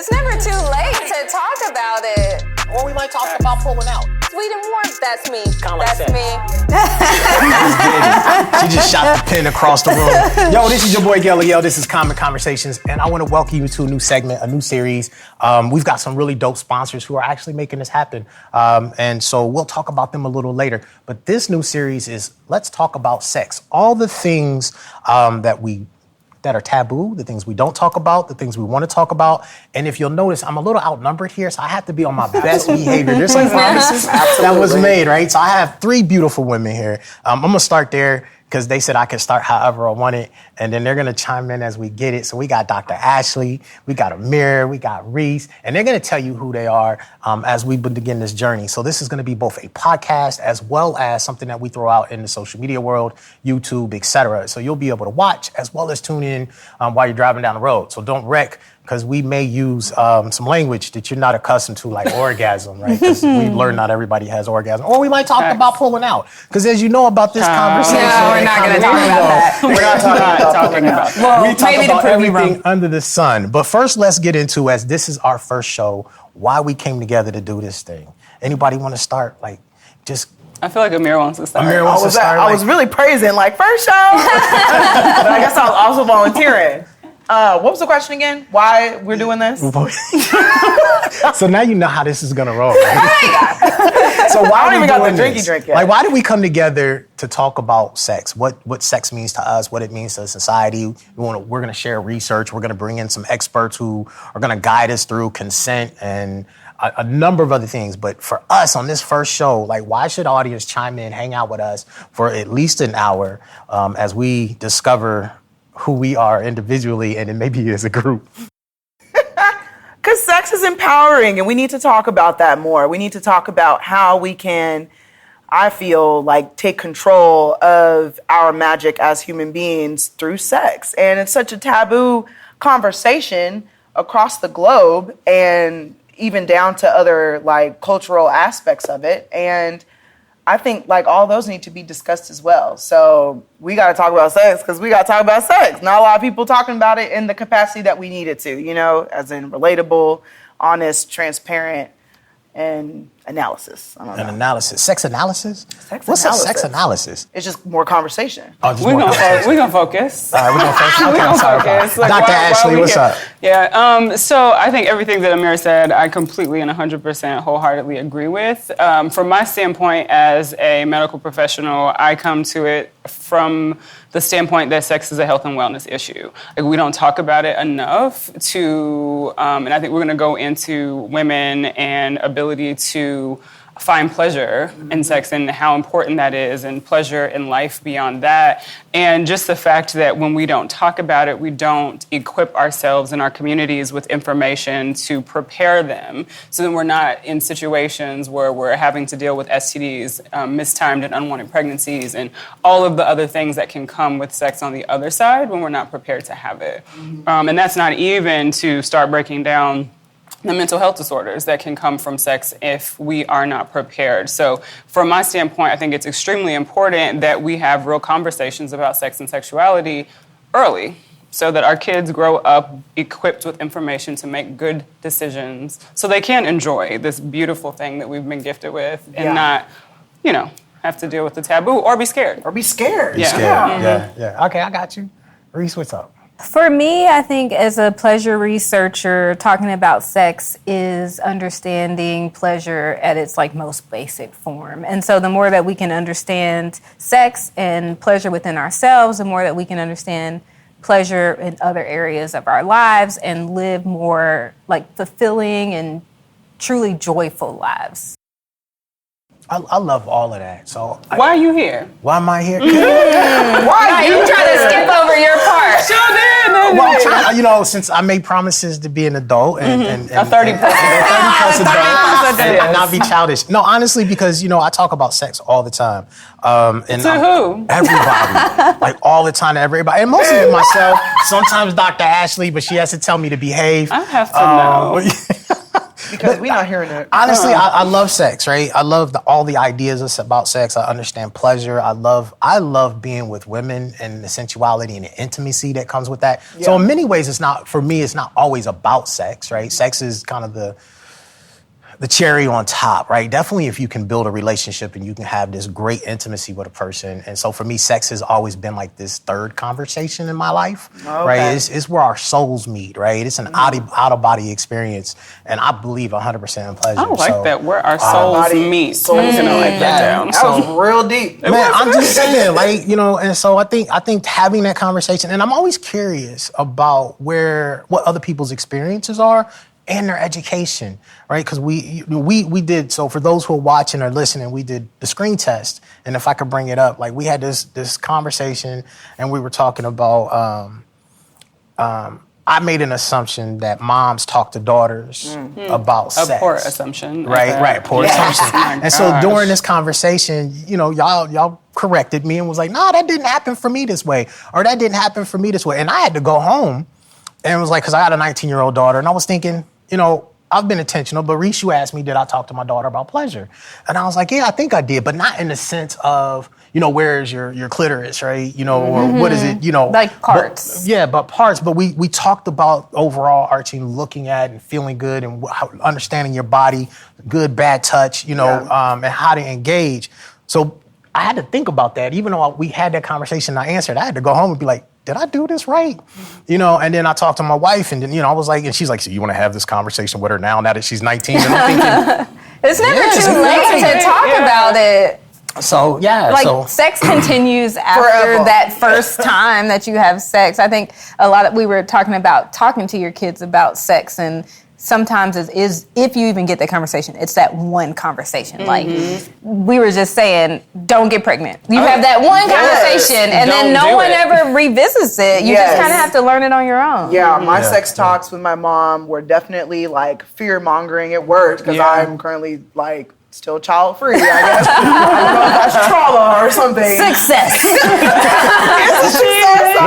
It's never too late to talk about it. Or we might talk about pulling out. Sweet and warm, that's me. That's me. She just shot the pin across the room. Yo, this is your boy Miguel. Yo, this is Common Conversations, and I want to welcome you to a new segment, a new series. We've got some really dope sponsors who are actually making this happen, and so we'll talk about them a little later. But this new series is Let's Talk About Sex. All the things that are taboo, the things we don't talk about, the things we want to talk about. And if you'll notice, I'm a little outnumbered here, so I have to be on my best behavior. There's some promises that was made, right? So I have 3 beautiful women here. I'm going to start there because they said I can start however I want it, and then they're going to chime in as we get it. So we got Dr. Ashley, we got Amira, we got Riece, and they're going to tell you who they are as we begin this journney. So this is going to be both a podcast as well as something that we throw out in the social media world, YouTube, etc. So you'll be able to watch as well as tune in while you're driving down the road. So don't wreck, because we may use some language that you're not accustomed to, like orgasm, right? Because we learned not everybody has orgasm. Or we might talk about pulling out. Because as you know about this conversation... No, we're not going to talk about that. We're not talking about that. Well, we talk maybe about to prove you everything wrong. under the sun. But first, let's get into, as this is our first show, why we came together to do this thing. Anybody want to start? Like, just... I feel like Amira wants to start. Amira wants to start. I was really praising, like, first show. But I guess I was also volunteering. What was the question again? Why we're doing this? So now you know how this is going to roll, right? So why I don't even got the doing drinky drink yet. Like, why did we come together to talk about sex? What sex means to us, what it means to society. We're going to share research. We're going to bring in some experts who are going to guide us through consent and a number of other things. But for us on this first show, like, why should the audience chime in, hang out with us for at least an hour as we discover who we are individually and then maybe as a group? Because sex is empowering, and we need to talk about that more. We need to talk about how we can, I feel like, take control of our magic as human beings through sex. And it's such a taboo conversation across the globe, and even down to other, like, cultural aspects of it. And I think, like, all those need to be discussed as well. So we got to talk about sex because we got to talk about sex. Not a lot of people talking about it in the capacity that we need it to, you know, as in relatable, honest, transparent, and analysis. I don't know. An analysis. Sex analysis? Sex What's analysis. a sex analysis? It's just more conversation. Oh, just We're more going conversation. to focus. All right, we're going to focus. Okay, We're I'm gonna sorry. focus. Like, Dr. why Ashley, we what's here? up? Yeah, so I think everything that Amira said, I completely and 100% wholeheartedly agree with. From my standpoint as a medical professional, I come to it from the standpoint that sex is a health and wellness issue. Like, we don't talk about it enough and I think we're going to go into women and ability to find pleasure in sex and how important that is, and pleasure in life beyond that. And just the fact that when we don't talk about it, we don't equip ourselves and our communities with information to prepare them, so that we're not in situations where we're having to deal with STDs, mistimed and unwanted pregnancies, and all of the other things that can come with sex on the other side when we're not prepared to have it. And that's not even to start breaking down the mental health disorders that can come from sex if we are not prepared. So from my standpoint, I think it's extremely important that we have real conversations about sex and sexuality early, so that our kids grow up equipped with information to make good decisions so they can enjoy this beautiful thing that we've been gifted with and not, have to deal with the taboo or be scared. Or be scared. Yeah. Okay, I got you. Riece, what's up? For me, I think as a pleasure researcher, talking about sex is understanding pleasure at its most basic form. And so the more that we can understand sex and pleasure within ourselves, the more that we can understand pleasure in other areas of our lives and live more fulfilling and truly joyful lives. I love all of that. So why are you here? Why am I here? Why are you trying to skip over your part? Well, I'm trying, since I made promises to be an adult and a 30-plus adult and not be childish. No, honestly, because I talk about sex all the time. And to who? Everybody, all the time to everybody, and mostly to myself. Sometimes Dr. Ashley, but she has to tell me to behave. I have to know. because we're not hearing it. Honestly, I love sex, right? I love all the ideas about sex. I understand pleasure. I love being with women and the sensuality and the intimacy that comes with that. Yeah. So in many ways, it's not always about sex, right? Sex is kind of the cherry on top, right? Definitely if you can build a relationship and you can have this great intimacy with a person. And so for me, sex has always been like this third conversation in my life, right? It's where our souls meet, right? It's an out-of-body experience. And I believe 100% in pleasure. I like that, where our souls meet. I'm going to write that down. That was real deep. Man, I'm just saying, like, you know, and so I think having that conversation, and I'm always curious about what other people's experiences are and their education, right? Because we did, so for those who are watching or listening, we did the screen test. And if I could bring it up, like we had this conversation and we were talking about, I made an assumption that moms talk to daughters about sex. A poor assumption. Right, poor assumption. And so gosh. during this conversation, you know, y'all corrected me and was like, no, that didn't happen for me this way. Or that didn't happen for me this way. And I had to go home and it was like, because I had a 19-year-old daughter and I was thinking, you know, I've been intentional, but Riece, you asked me, did I talk to my daughter about pleasure? And I was like, yeah, I think I did, but not in the sense of, you know, where's your clitoris, right? You know, or what is it, you know? Like parts. But parts. But we talked about overall arching, looking at and feeling good and understanding your body, good, bad touch, you know, and how to engage. So I had to think about that. Even though we had that conversation, I answered, I had to go home and be like, did I do this right? You know, and then I talked to my wife and then, you know, I was like, and she's like, so you want to have this conversation with her now that she's 19? And I'm thinking, It's never too late to talk about it. so, yeah. Like sex continues after Forever. that first time that you have sex. I think we were talking about talking to your kids about sex, and sometimes it is, if you even get that conversation, it's that one conversation. Like we were just saying, don't get pregnant. You have that one conversation and then no one ever revisits it. You just kind of have to learn it on your own. Yeah, my sex talks with my mom were definitely like fear-mongering at work because I'm currently like still child-free, I guess. I don't know if that's trauma or something. Success.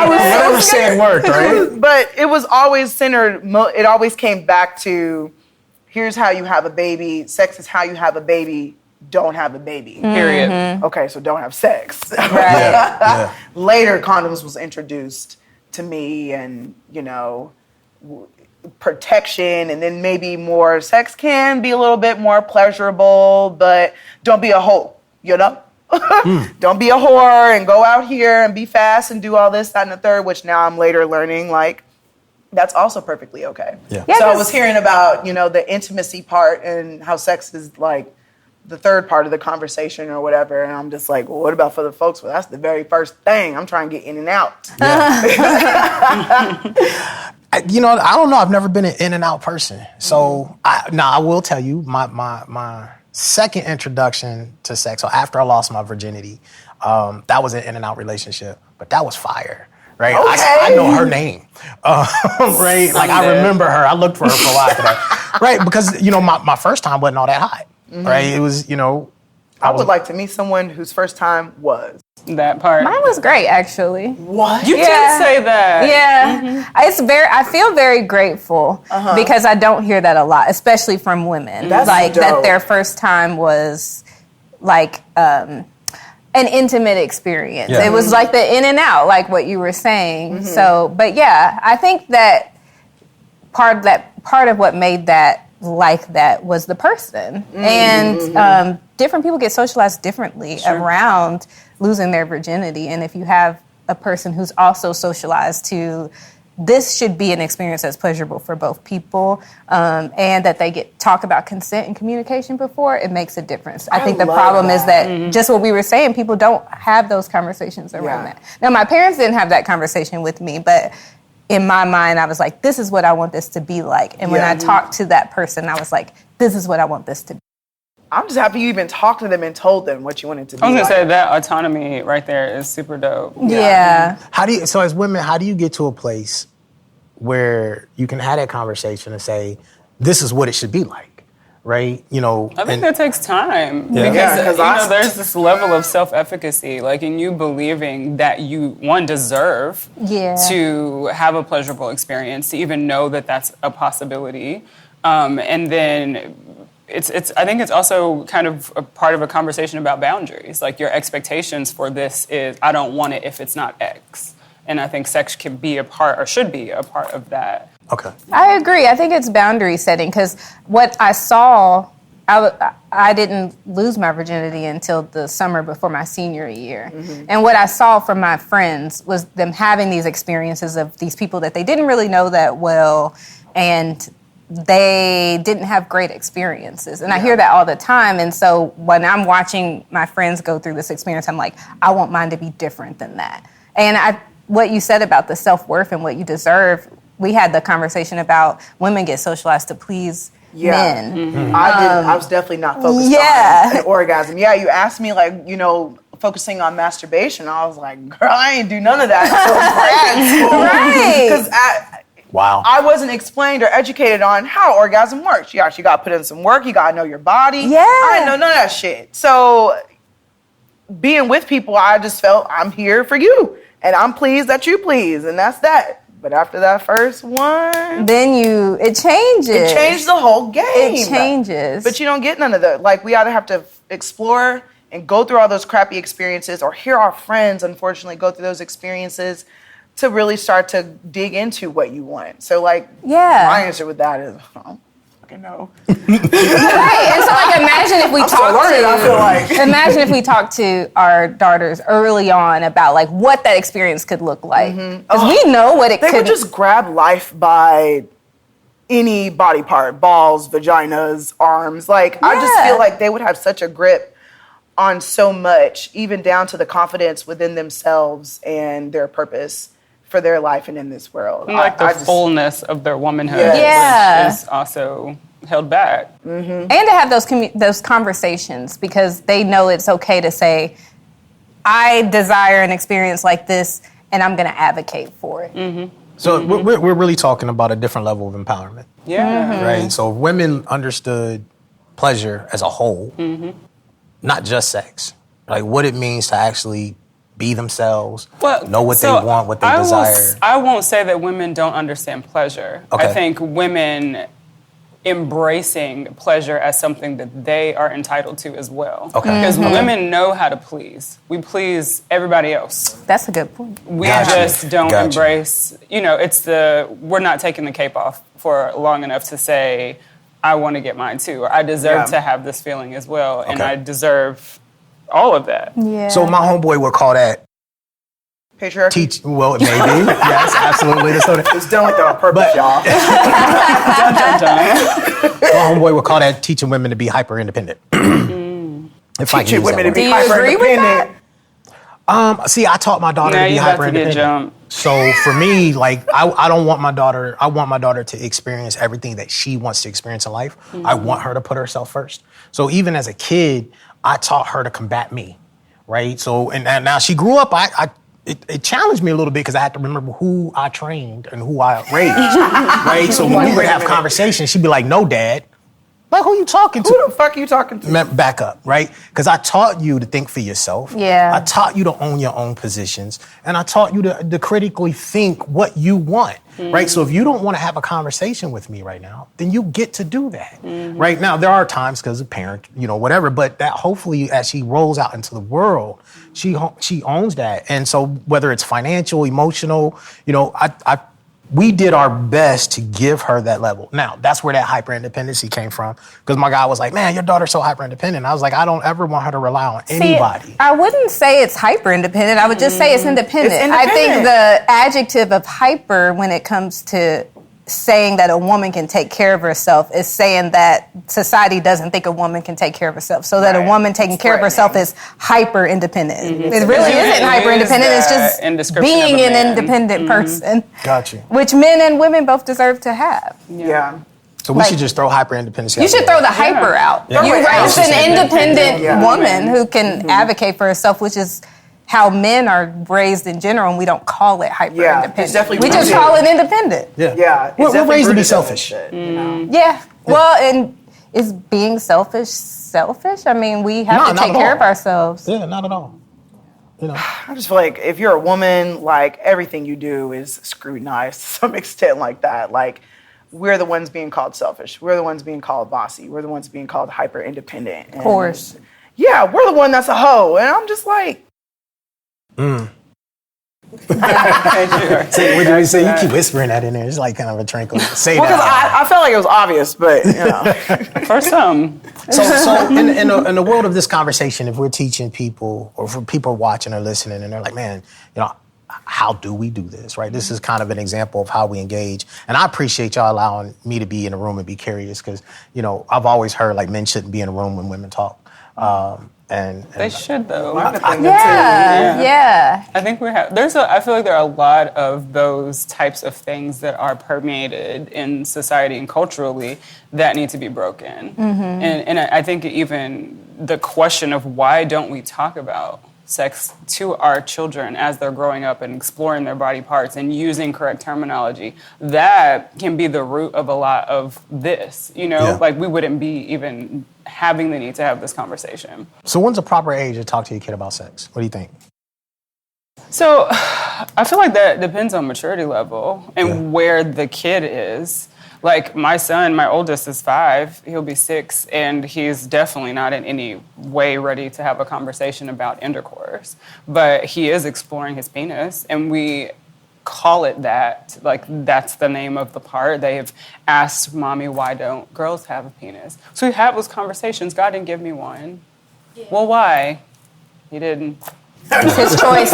whatever said worked, right? But it was always centered, it always came back to, here's how you have a baby, sex is how you have a baby, don't have a baby. Period. Okay, so don't have sex. Right. Later, condoms was introduced to me and, you know, protection, and then maybe more sex can be a little bit more pleasurable, but don't be a hoe, you know? Don't be a whore and go out here and be fast and do all this, that, and the third, which now I'm later learning, like, that's also perfectly okay. Yeah. So I was hearing about, you know, the intimacy part and how sex is like the third part of the conversation or whatever, and I'm just like, well, what about for the folks? Well, that's the very first thing. I'm trying to get in and out. You know, I don't know. I've never been an in and out person. So I will tell you my second introduction to sex. So after I lost my virginity, that was an in and out relationship, but that was fire. Right, Okay. I know her name, right? Like I remember her. I looked for her for a while after that, right? Because you know my first time wasn't all that hot, right? It was, you know, I would like to meet someone whose first time was. That part. Mine was great, actually. What? You did say that. Yeah, I feel very grateful because I don't hear that a lot, especially from women. That's like dope. that their first time was like an intimate experience. Yeah. It was like the in and out, like what you were saying. So, but yeah, I think that part of what made that like that was the person, and different people get socialized differently around losing their virginity, and if you have a person who's also socialized to this should be an experience that's pleasurable for both people, and that they talk about consent and communication before, it makes a difference. I think the problem is that just what we were saying, people don't have those conversations around that. Now, my parents didn't have that conversation with me, but in my mind, I was like, this is what I want this to be like. And when I talked to that person, I was like, this is what I want this to be. I'm just happy you even talked to them and told them what you wanted to be. I was like. gonna say that autonomy right there is super dope. Yeah. So as women, how do you get to a place where you can have that conversation and say, this is what it should be like, right? You know, I think that takes time Yeah. because there's this level of self-efficacy, like in you believing that you deserve to have a pleasurable experience, to even know that that's a possibility, and then I think it's also kind of a part of a conversation about boundaries. Like your expectations for this is, I don't want it if it's not X, and I think sex can be a part or should be a part of that. Okay. I agree. I think it's boundary setting because what I saw, I didn't lose my virginity until the summer before my senior year. Mm-hmm. And what I saw from my friends was them having these experiences of these people that they didn't really know that well, and they didn't have great experiences. And I hear that all the time. And so when I'm watching my friends go through this experience, I'm like, I want mine to be different than that. And what you said about the self-worth and what you deserve, we had the conversation about women get socialized to please men. Mm-hmm. I was definitely not focused on an orgasm. Yeah, you asked me, like, focusing on masturbation. I was like, girl, I ain't do none of that until grad school. Because I wasn't explained or educated on how orgasm works. You actually got to put in some work. You got to know your body. Yeah. I didn't know none of that shit. So being with people, I just felt I'm here for you. And I'm pleased that you please. And that's that. But after that first one, then it changes. It changed the whole game. It changes. But you don't get none of that. Like, we either have to explore and go through all those crappy experiences, or hear our friends, unfortunately, go through those experiences to really start to dig into what you want. So, like, my answer with that is, I don't fucking know. Right. And so, like, imagine if we talk to our daughters early on about, like, what that experience could look like. Because we know what it could. They would just grab life by any body part, balls, vaginas, arms. Like, I just feel like they would have such a grip on so much, even down to the confidence within themselves and their purpose for their life and in this world. And like the fullness of their womanhood, which is also held back. Mm-hmm. And to have those conversations, because they know it's okay to say, I desire an experience like this, and I'm going to advocate for it. Mm-hmm. So we're really talking about a different level of empowerment. Yeah. Mm-hmm. Right? So if women understood pleasure as a whole, not just sex, like what it means to actually be themselves, know what they want, what they desire. I won't say that women don't understand pleasure. Okay. I think women embracing pleasure as something that they are entitled to as well. Okay. Because women know how to please. We please everybody else. That's a good point. We just don't embrace, we're not taking the cape off for long enough to say, I want to get mine too, or I deserve to have this feeling as well, and I deserve all of that. Yeah. So my homeboy would call that patriarchy. Well, it may be. Yes, absolutely. It's done like that on purpose, y'all. My homeboy would call that teaching women to be hyper independent. Teaching women to be hyper independent. See, I taught my daughter to be hyper independent. So for me, like, I don't want my daughter. I want my daughter to experience everything that she wants to experience in life. I want her to put herself first. So even as a kid, I taught her to combat me, right? So and now she grew up. It challenged me a little bit because I had to remember who I trained and who I raised, right? So when we would have conversations, she'd be like, "No, Dad." Like, who you talking to? Who the fuck are you talking to? Back up, right? Because I taught you to think for yourself. Yeah. I taught you to own your own positions. And I taught you to critically think what you want, right? So if you don't want to have a conversation with me right now, then you get to do that, right? Now, there are times because of parent, whatever, but that hopefully as she rolls out into the world, she owns that. And so whether it's financial, emotional, we did our best to give her that level. Now, that's where that hyper-independency came from. Because my guy was like, man, your daughter's so hyper-independent. I was like, I don't ever want her to rely on anybody. I wouldn't say it's hyper-independent. I would just say it's independent. I think the adjective of hyper, when it comes to saying that a woman can take care of herself, is saying that society doesn't think a woman can take care of herself. So that a woman taking care of herself is hyper-independent. It really isn't hyper-independent. It's just being an independent person. Gotcha. Which men and women both deserve to have. Yeah. So we should just throw hyper-independency out. You should throw the hyper out. Yeah. You raise an independent woman who can advocate for herself, which is how men are raised in general, and we don't call it hyper-independent. We just call it independent. Yeah. We're raised to be selfish. Yeah. Well, and is being selfish? I mean, we have to not take at care all. of ourselves. Yeah, not at all. You know, I just feel like if you're a woman, like everything you do is scrutinized to some extent like that. Like we're the ones being called selfish. We're the ones being called bossy. We're the ones being called hyper independent. Of course. Yeah, we're the one that's a hoe. And I'm just like, say, what did you say? You keep whispering that in there. It's like kind of a tranquil. Say because that. I felt like it was obvious, but you know. For some. So in the world of this conversation, if we're teaching people or for people watching or listening and they're like, man, you know, how do we do this, right? This is kind of an example of how we engage. And I appreciate y'all allowing me to be in a room and be curious because, you know, I've always heard like men shouldn't be in a room when women talk. And They should, though. Yeah. I think we have. I feel like there are a lot of those types of things that are permeated in society and culturally that need to be broken. And I think even the question of why don't we talk about sex to our children as they're growing up and exploring their body parts and using correct terminology, that can be the root of a lot of this. You know, like we wouldn't be even having the need to have this conversation. So when's a proper age to talk to your kid about sex? What do you think? So I feel like that depends on maturity level and where the kid is. Like my son, my oldest is 5, he'll be 6, and he's definitely not in any way ready to have a conversation about intercourse. But he is exploring his penis, and we call it that. Like, that's the name of the part. They have asked Mommy, why don't girls have a penis? So we have those conversations. God didn't give me one. Yeah. Well, why? He didn't. It's his choice.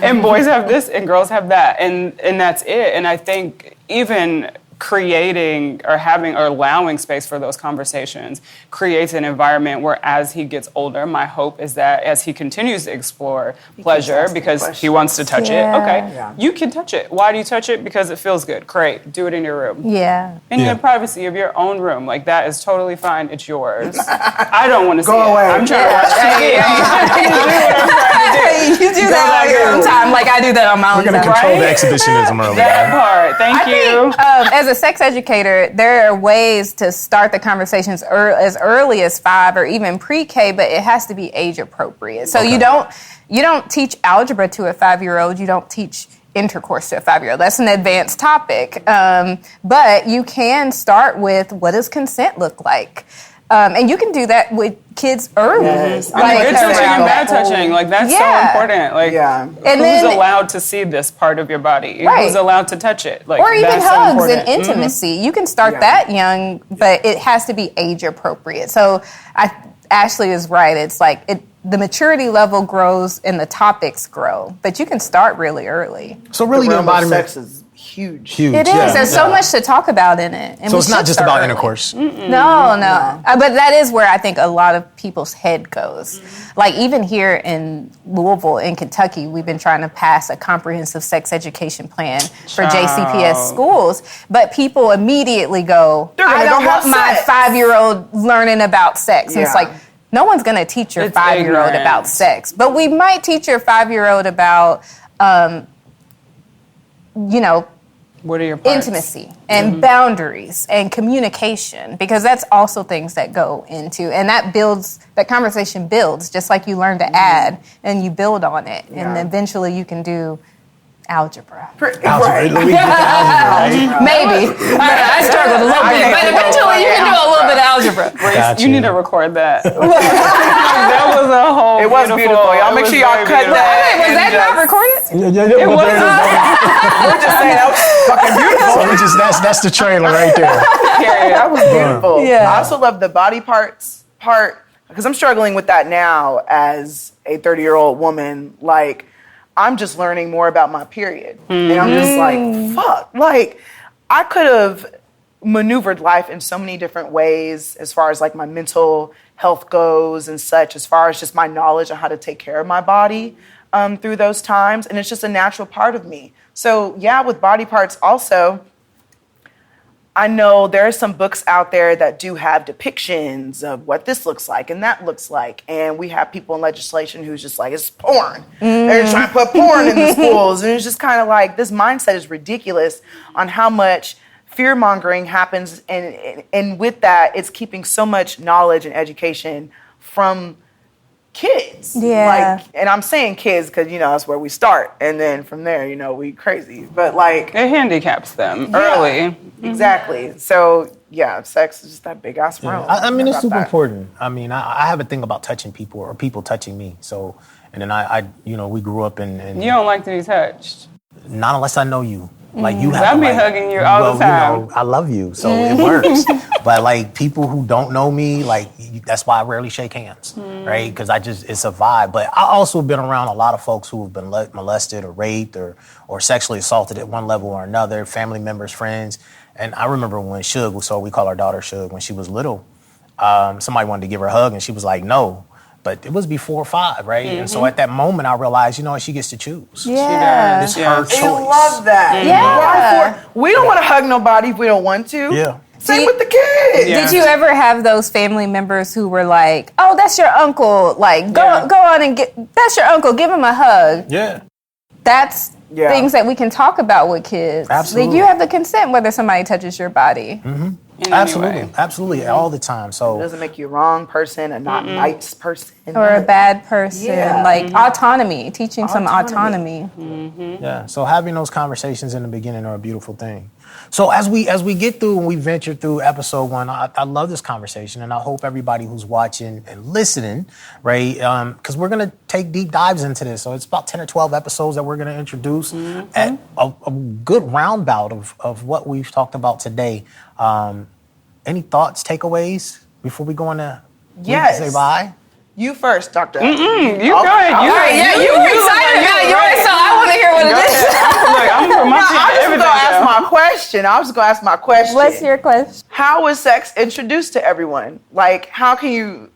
And boys have this and girls have that. And that's it. And I think even creating or having or allowing space for those conversations creates an environment where as he gets older, my hope is that as he continues to explore pleasure because he wants to touch it, you can touch it. Why do you touch it? Because it feels good. Great. Do it in your room. Yeah. In the privacy of your own room. Like, that is totally fine. It's yours. I don't want to see Go away. it. I'm trying to watch TV. You do that on your own time, like I do that on my own We're going to time. control the exhibitionism early. That part. Thank you. As a sex educator, there are ways to start the conversations as early as 5 or even pre-K, but it has to be age appropriate. So you don't teach algebra to a 5-year-old. You don't teach intercourse to a 5-year-old. That's an advanced topic. But you can start with, what does consent look like? And you can do that with kids early. Yes. Like, Good touching and bad touching. Like, that's so important. Like, And who's then, allowed to see this part of your body? Right. Who's allowed to touch it? Like, or even that's so hugs important. and intimacy. You can start that young, but it has to be age appropriate. So Ashley is right. It's like the maturity level grows and the topics grow, but you can start really early. So really the realm of embodiment. sex is huge. It is. There's so much to talk about in it. And So we it's not should just start about early. intercourse. No. But that is where I think a lot of people's head goes. Like even here in Louisville, in Kentucky, we've been trying to pass a comprehensive sex education plan for JCPS schools. But people immediately go, I don't want my 5-year-old learning about sex. And it's like, no one's going to teach your 5-year-old about sex. But we might teach your 5-year-old about, what are your parts? Intimacy and boundaries and communication, because that's also things that go into, and that conversation builds, just like you learn to add and you build on it. And eventually you can do algebra. Algebra. We get the algebra, right? Maybe. I struggled a little bit, but eventually you can do a little bit of algebra. Gotcha. You need to record that. That was a whole. It was beautiful. Y'all make sure y'all cut that. Was that not recorded? It We're just saying that was fucking beautiful. That's the trailer right there. That was beautiful. Yeah. I also love the body parts part, because I'm struggling with that now as a 30-year-old woman. Like, I'm just learning more about my period. And I'm just like, fuck. Like, I could have maneuvered life in so many different ways as far as like my mental health goes and such, as far as just my knowledge on how to take care of my body through those times. And it's just a natural part of me. So yeah, with body parts also, I know there are some books out there that do have depictions of what this looks like and that looks like. And we have people in legislation who's just like, it's porn. They're trying to put porn in the schools. And it's just kind of like, this mindset is ridiculous on how much fear mongering happens, and with that, it's keeping so much knowledge and education from kids. Yeah. And I'm saying kids because, that's where we start. And then from there, we crazy. But it handicaps them early. Exactly. So, sex is just that big ass realm. I mean, it's super important. I mean, I have a thing about touching people or people touching me. So, and then I we grew up in. You don't like to be touched? Not unless I know you. Like you have I'll to, be hugging you all the time. I love you, so it works. But like people who don't know me, that's why I rarely shake hands, right? Because it's a vibe. But I also been around a lot of folks who have been molested or raped or sexually assaulted at one level or another, family members, friends. And I remember when Suge, so we call our daughter Suge, when she was little, somebody wanted to give her a hug and she was like, no. But it was before 5, right? And so at that moment, I realized, she gets to choose. Yeah. It's her choice. I love that. Yeah. We don't want to hug nobody if we don't want to. Yeah. Same with the kids. Did you ever have those family members who were like, "Oh, that's your uncle. Like, go on and that's your uncle. Give him a hug." Yeah. That's things that we can talk about with kids. Absolutely. Like, you have the consent whether somebody touches your body. Absolutely, all the time. It So doesn't make you a wrong person, a not nice person. Or a bad person. Yeah. Like, autonomy, teaching some autonomy. yeah, so having those conversations in the beginning are a beautiful thing. So as we get through and we venture through episode 1, I love this conversation, and I hope everybody who's watching and listening, right? Because we're gonna take deep dives into this. So it's about 10 or 12 episodes that we're gonna introduce at a good roundabout of what we've talked about today. Any thoughts, takeaways before we go into say bye? You first, Dr. You go ahead. You excited about yours, so I want to hear what it is. I'm for my I was going to ask my question. What's your question? How was sex introduced to everyone? Like, how can you,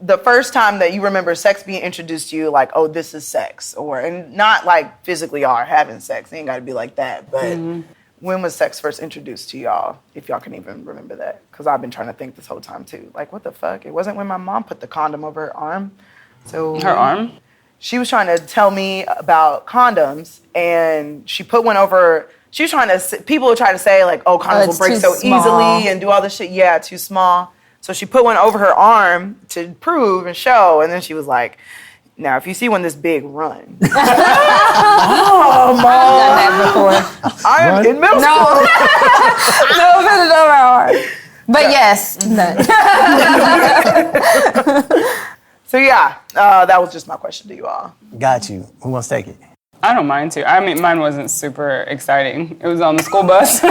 the first time that you remember sex being introduced to you, like, oh, this is sex, and not like physically y'all are having sex. It ain't got to be like that, but when was sex first introduced to y'all, if y'all can even remember that? Because I've been trying to think this whole time, too. Like, what the fuck? It wasn't when my mom put the condom over her arm. So Her arm? She was trying to tell me about condoms, and she put one over. She was trying to. People would try to say like, "Oh, condoms will break so easily and do all this shit." Yeah, too small. So she put one over her arm to prove and show, and then she was like, "Now, if you see one this big, run." Oh, Mom! I've done that before. I am in middle school. No, put it over our arm. But yes, So that was just my question to you all. Got you. Who wants to take it? I don't mind to. I mean, mine wasn't super exciting. It was on the school bus. So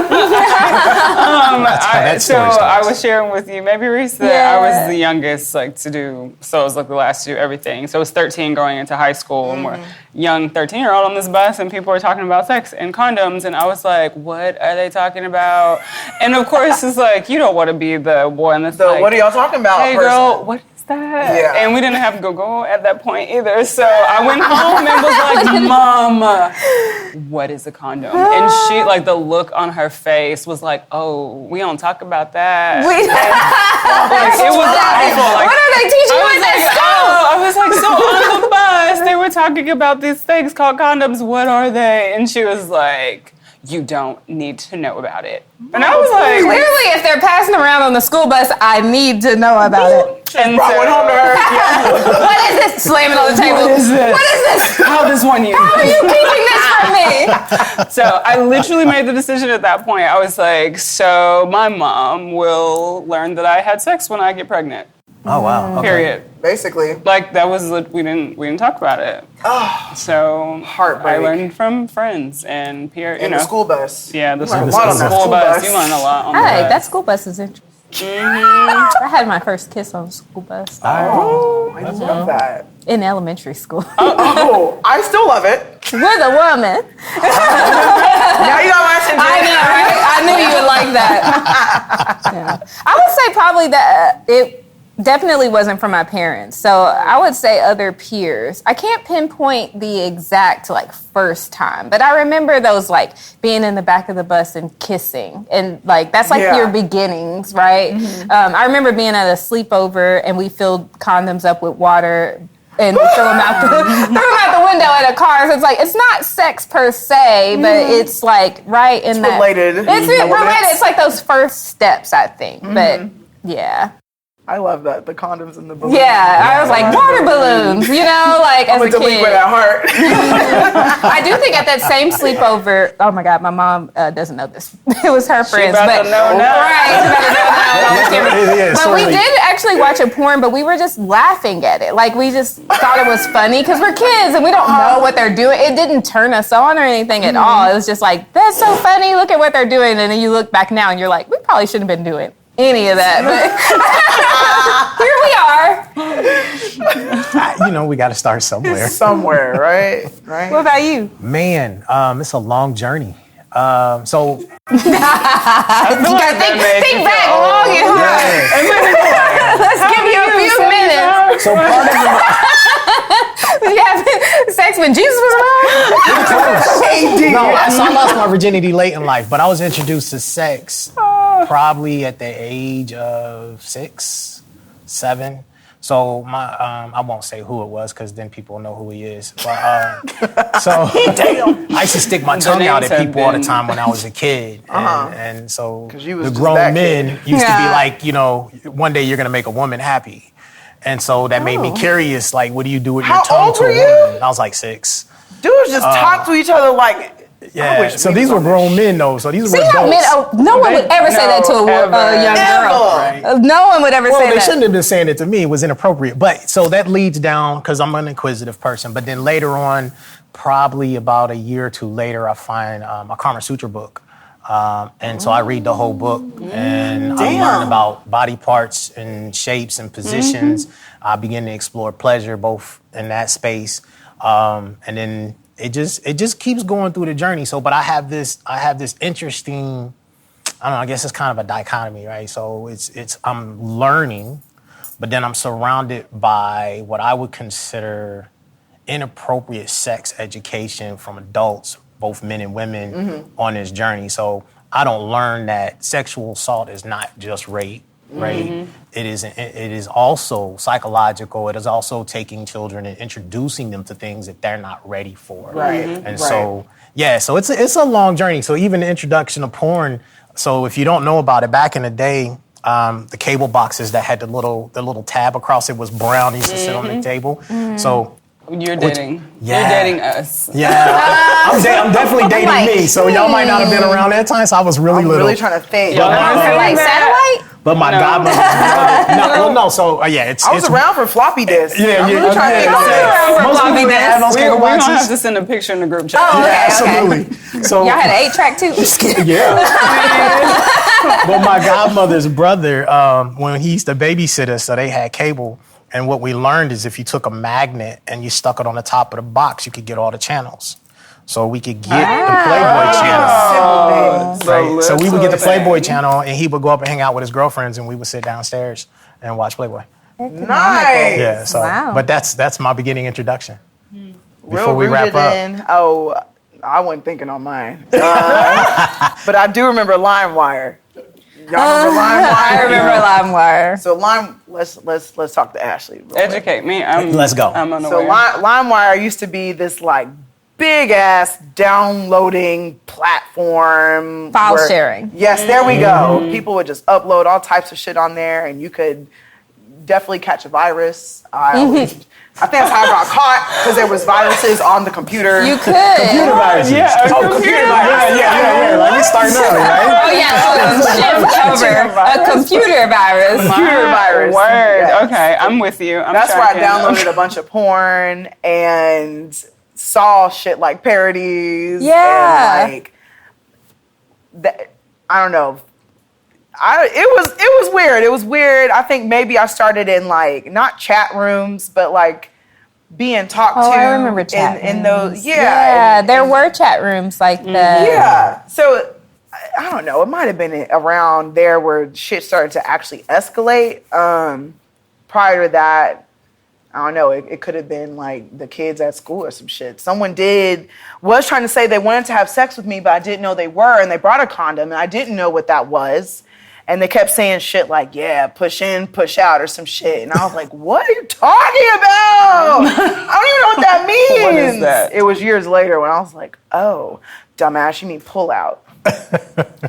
I was sharing with you, maybe Riece, that I was the youngest, to do. So I was the last to do everything. So I was 13 going into high school, and we're young 13-year-old on this bus, and people were talking about sex and condoms, and I was like, "What are they talking about?" And of course, it's like you don't want to be the one that's like, "What are y'all talking about?" Hey, girl, what? That? Yeah. And we didn't have Google at that point either. So I went home and was like, "Mom, what is a condom?" And she, the look on her face was like, "Oh, we don't talk about that." it was awful. What are they teaching you in that school? I was like, so on the bus, they were talking about these things called condoms. What are they? And she was like, "You don't need to know about it." And I was like, clearly, if they're passing around on the school bus, I need to know about it. And brought one home to her. What is this? Slamming on the table. What is this? How this one you? How are you keeping this from me? So I literally made the decision at that point. I was like, so my mom will learn that I had sex when I get pregnant. Oh wow. Okay. Period. Basically. That was we didn't talk about it. Oh, so heartbreak. I learned from friends and peer. The school bus. Yeah, the school school bus. bus. You learn a lot on All the right, bus. that school bus is interesting. I had my first kiss on the school bus. Oh, I love that. In elementary school. Oh, I still love it. With a woman. Now you got my attention. I know, right? I knew you would like that. Yeah. I would say probably that it definitely wasn't from my parents. So I would say other peers. I can't pinpoint the exact first time, but I remember those being in the back of the bus and kissing, and that's your beginnings, right? I remember being at a sleepover and we filled condoms up with water. and threw him out the window at a car. So it's like, it's not sex per se, but it's like right in that. Related. It's related. It's like those first steps, I think. But yeah. I love that, the condoms and the balloons. Yeah, I was like, water balloons, like as a delete kid. with that heart. I do think at that same sleepover, oh my God, my mom doesn't know this. It was her friends. About to know now. Right, she's about to know now. Yeah, But we did actually watch a porn, but we were just laughing at it. Like, we just thought it was funny because we're kids and we don't know what they're doing. It didn't turn us on or anything at all. It was just like, that's so funny, look at what they're doing. And then you look back now and you're like, we probably shouldn't have been doing any of that. But here we are. We got to start somewhere. Somewhere, right? What about you? Man, it's a long journey. So Think back long and hard. Let's give you a few minutes. So part of Did you have sex when Jesus was around? so I lost my virginity late in life, but I was introduced to sex probably at the age of 6, 7. So I won't say who it was because then people know who he is. But so I used to stick my tongue out at people all the time when I was a kid, and so the grown men used to be like, one day you're gonna make a woman happy, and so that made me curious. Like, what do you do with your tongue to a woman? I was like 6. Dudes just talk to each other like. Yeah, so these were grown men though. So these were See how adults. no one would ever say that to a young girl. Right. No one would ever say They that. shouldn't have been saying it to me. It was inappropriate. But so that leads down, because I'm an inquisitive person. But then later on, probably about a year or two later, I find a Kama Sutra book. And so I read the whole book and I learn about body parts and shapes and positions. I begin to explore pleasure both in that space. And then it just keeps going through the journey. So, but I have this interesting, I don't know, I guess it's kind of a dichotomy, right? So I'm learning, but then I'm surrounded by what I would consider inappropriate sex education from adults, both men and women, on this journey. So I don't learn that sexual assault is not just rape, right? It is also psychological. It is also taking children and introducing them to things that they're not ready for. Right. And so it's a long journey. So even the introduction of porn. So if you don't know about it, back in the day, the cable boxes that had the little tab across it was brown. It used to sit on the table. So. You're dating. Yeah. You're dating us. Yeah, I'm definitely dating me. So y'all might not have been around that time. So I was really little. I'm really trying to think. Like satellite? But my godmother's brother. So I was around for floppy disks. Yeah, I'm really trying to think. Most people didn't have those cable We're going to have boxes. to send a picture in the group chat. Oh, okay, Absolutely. So Y'all had an 8-track too? I'm just kidding. yeah. But my godmother's brother, when he used to babysit us, so they had cable. And what we learned is if you took a magnet and you stuck it on the top of the box, you could get all the channels. So we could get the Playboy channel. Right? So we would get the Playboy channel, and he would go up and hang out with his girlfriends, and we would sit downstairs and watch Playboy. Nice. Yeah. So, Wow. but that's my beginning introduction. Before Real we wrap rooted up. I wasn't thinking on mine. But I do remember LimeWire. Y'all remember LimeWire? I remember LimeWire. So let's talk to Ashley. real quick. Educate me. Let's go. I'm So unaware. LimeWire used to be this like big ass downloading platform. File sharing. Yes, there we go. People would just upload all types of shit on there, and you could definitely catch a virus. I think that's how I got caught, because there was viruses on the computer. You could. Computer viruses. Yeah, computer viruses. Yeah. Like we starting early, right? Oh yeah, shift over. A computer virus. Computer virus. Word. Yes. Okay, I'm with you. That's where I downloaded a bunch of porn and saw shit like parodies. Yeah. And like that. I don't know. It was weird. It was weird. I think maybe I started in like not chat rooms, but like being talked to. I remember chat in rooms. those. Yeah. There were chat rooms like that. Yeah. So I don't know. It might have been around there where shit started to actually escalate. Prior to that, I don't know. It could have been like the kids at school or some shit. Someone was trying to say they wanted to have sex with me, but I didn't know they were, and they brought a condom, and I didn't know what that was. And they kept saying shit like, yeah, push in, push out, or some shit. And I was like, what are you talking about? I don't even know what that means. What is that? It was years later when I was like, oh, dumbass, you mean pull out.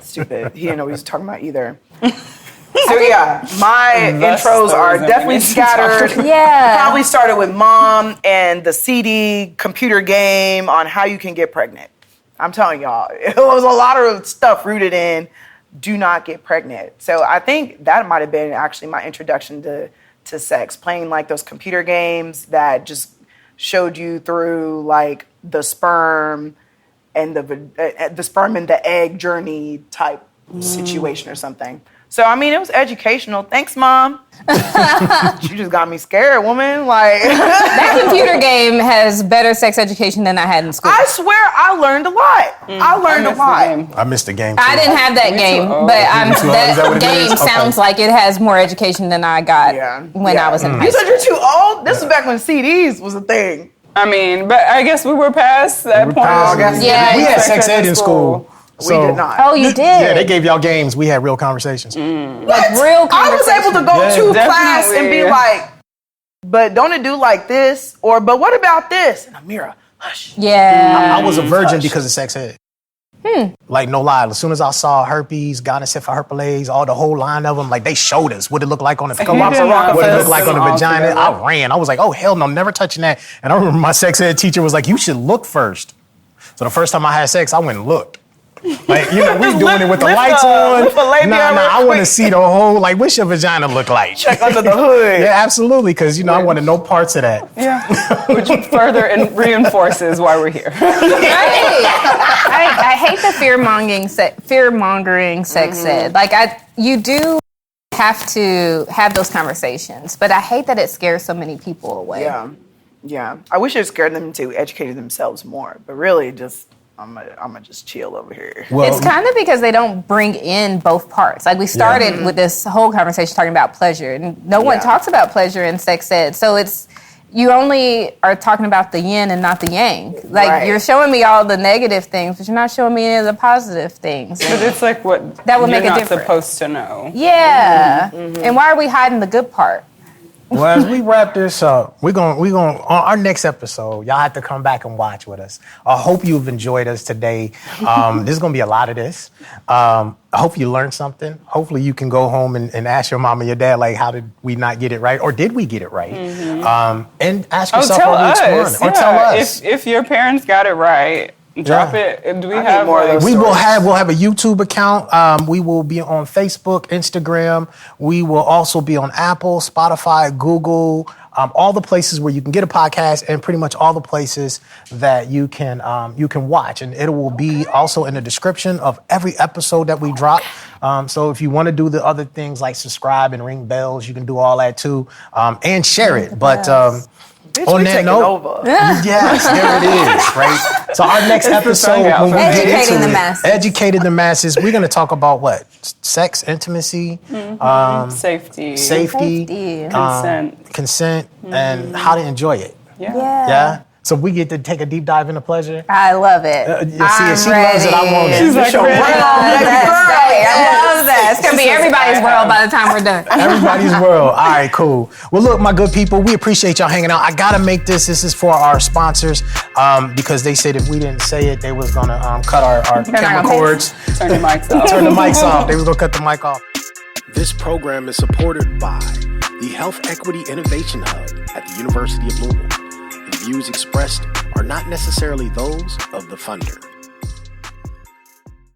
Stupid. He didn't know what he was talking about either. So yeah, my intros are definitely scattered. Yeah. Probably started with mom and the CD computer game on how you can get pregnant. I'm telling y'all, it was a lot of stuff rooted in do not get pregnant. So I think that might have been actually my introduction to sex, playing like those computer games that just showed you through like the sperm and the egg journey type situation or something. So, I mean, it was educational. Thanks, Mom. You just got me scared, woman. Like That computer game has better sex education than I had in school. I swear I learned a lot. I learned a lot. I missed the game too. I didn't have that game, but Is that what that it is? game Okay. sounds like it has more education than I got when I was in high You school. said you're too old? This was back when CDs was a thing. I mean, but I guess we were past that point. past it. Yeah. We had sex ed in school. We did not. Oh, you did? Yeah, they gave y'all games. We had real conversations. Like real I was able to go Yeah, to class and be definitely. like, but don't it do like this? Or, but what about this? And Amira, hush. Yeah. I was a virgin because of sex ed. Like, no lie. As soon as I saw herpes, gonorrhea for herpes, all the whole line of them, like, they showed us what it looked like on the did not what it looked like put on the them all vagina. together. I ran. I was like, oh, hell no, never touching that. And I remember my sex ed teacher was like, you should look first. So the first time I had sex, I went and looked. Like, you know, we doing it with the Lift lights a- on. lift a labia Nah, real I want to quick. see the whole, like, what's your vagina look like? Check under the hood. Yeah, absolutely, because, you know, I wanted no parts of that. Yeah, which further reinforces why we're here. I hate the fear-mongering sex ed. Like, you do have to have those conversations, but I hate that it scares so many people away. Yeah. I wish it scared them to educate themselves more, but really just, I'm gonna just chill over here. Well, It's kind of because they don't bring in both parts. Like, we started with this whole conversation talking about pleasure, and no one talks about pleasure in sex ed. So you only are talking about the yin and not the yang. Like, Right. you're showing me all the negative things, but you're not showing me any of the positive things. But it's like what That would you're make a not difference. supposed to know. Yeah. And why are we hiding the good part? Well, as we wrap this up, we're going on our next episode. Y'all have to come back and watch with us. I hope you've enjoyed us today. There's going to be a lot of this. I hope you learned something. Hopefully you can go home and ask your mom and your dad, like, how did we not get it right? Or did we get it right? And ask yourself, tell are we exploring us. it? Or tell us. If your parents got it right, drop it. Do we have more of those We'll stories. have a YouTube account. We will be on Facebook, Instagram. We will also be on Apple, Spotify, Google, all the places where you can get a podcast, and pretty much all the places that you can watch. And it will be also in the description of every episode that we drop. So if you want to do the other things like subscribe and ring bells, you can do all that too, and share it. But Bitch, on we that taking note, over. yes, there it is, right? So our next episode, out when we for get Educating into the it, masses. educating the masses, we're going to talk about what? Sex, intimacy, safety, Safety. consent, and how to enjoy it. Yeah. So we get to take a deep dive into pleasure. I love it. See, she loves it. I want it. She's like, Show ready. brown, baby girl. I love that. It's going to be everybody's world by the time we're done. Everybody's world. All right, cool. Well, look, my good people, we appreciate y'all hanging out. I gotta make this. This is for our sponsors because they said if we didn't say it, they was gonna cut our camera cords. Turn your mics off. Turn the mics off. They was gonna cut the mic off. This program is supported by the Health Equity Innovation Hub at the University of Louisville. The views expressed are not necessarily those of the funder.